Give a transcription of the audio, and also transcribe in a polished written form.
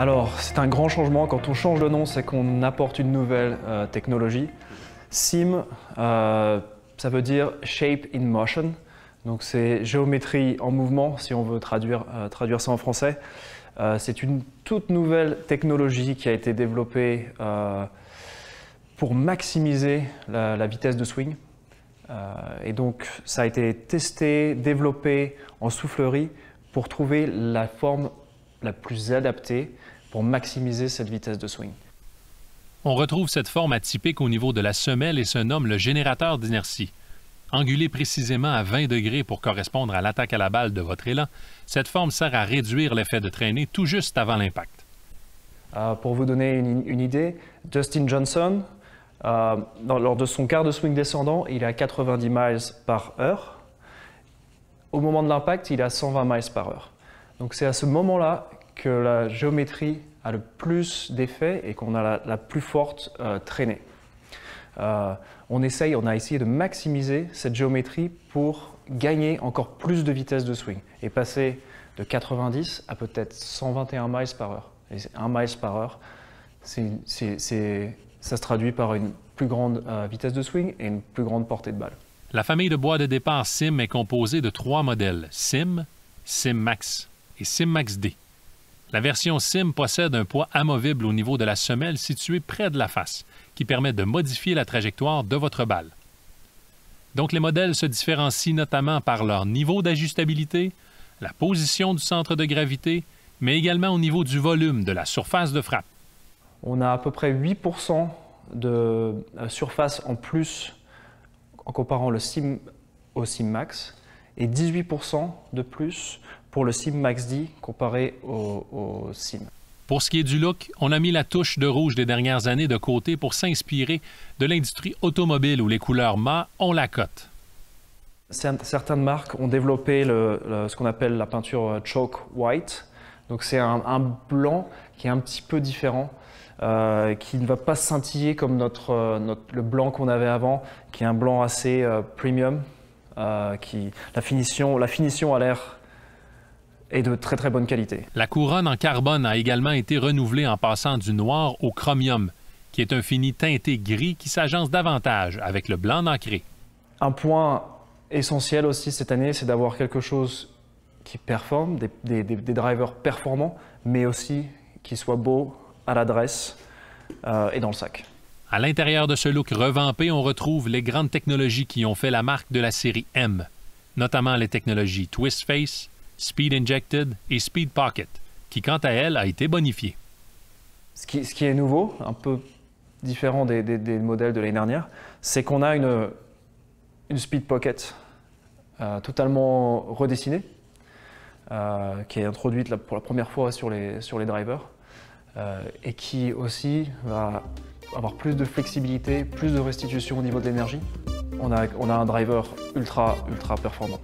Alors, c'est un grand changement. Quand on change de nom, c'est qu'on apporte une nouvelle technologie. SIM, ça veut dire Shape in Motion. Donc, c'est géométrie en mouvement, si on veut traduire ça en français. C'est une toute nouvelle technologie qui a été développée pour maximiser la vitesse de swing. Et donc, ça a été testé, développé en soufflerie pour trouver la forme la plus adaptée pour maximiser cette vitesse de swing. On retrouve cette forme atypique au niveau de la semelle et se nomme le générateur d'inertie. Angulé précisément à 20 degrés pour correspondre à l'attaque à la balle de votre élan, cette forme sert à réduire l'effet de traînée tout juste avant l'impact. Pour vous donner une idée, Dustin Johnson, lors de son quart de swing descendant, il est à 90 miles par heure. Au moment de l'impact, il est à 120 miles par heure. Donc c'est à ce moment-là que la géométrie a le plus d'effet et qu'on a la plus forte traînée. On a essayé de maximiser cette géométrie pour gagner encore plus de vitesse de swing et passer de 90 à peut-être 121 miles par heure. Et 1 miles par heure, ça se traduit par une plus grande vitesse de swing et une plus grande portée de balle. La famille de bois de départ SIM est composée de 3 modèles, SIM, SIM Max et SIM Max D. La version SIM possède un poids amovible au niveau de la semelle situé près de la face, qui permet de modifier la trajectoire de votre balle. Donc les modèles se différencient notamment par leur niveau d'ajustabilité, la position du centre de gravité, mais également au niveau du volume de la surface de frappe. On a à peu près 8% de surface en plus en comparant le SIM au SIM Max et 18% de plus pour le SIM Max D comparé au SIM. Pour ce qui est du look, on a mis la touche de rouge des dernières années de côté pour s'inspirer de l'industrie automobile où les couleurs mat ont la cote. Certaines marques ont développé ce qu'on appelle la peinture chalk white. Donc c'est un blanc qui est un petit peu différent, qui ne va pas scintiller comme le blanc qu'on avait avant, qui est un blanc assez premium. La finition a l'air est de très très bonne qualité. La couronne en carbone a également été renouvelée en passant du noir au chromium, qui est un fini teinté gris qui s'agence davantage avec le blanc nacré. Un point essentiel aussi cette année, c'est d'avoir quelque chose qui performe, des drivers performants, mais aussi qui soient beaux à l'adresse et dans le sac. À l'intérieur de ce look revampé, on retrouve les grandes technologies qui ont fait la marque de la série M, notamment les technologies Twist Face, Speed Injected et Speed Pocket, qui quant à elle a été bonifiée. Ce qui est nouveau, un peu différent des modèles de l'année dernière, c'est qu'on a une Speed Pocket totalement redessinée, qui est introduite pour la première fois sur les drivers, et qui aussi va avoir plus de flexibilité, plus de restitution au niveau de l'énergie. On a un driver ultra performant.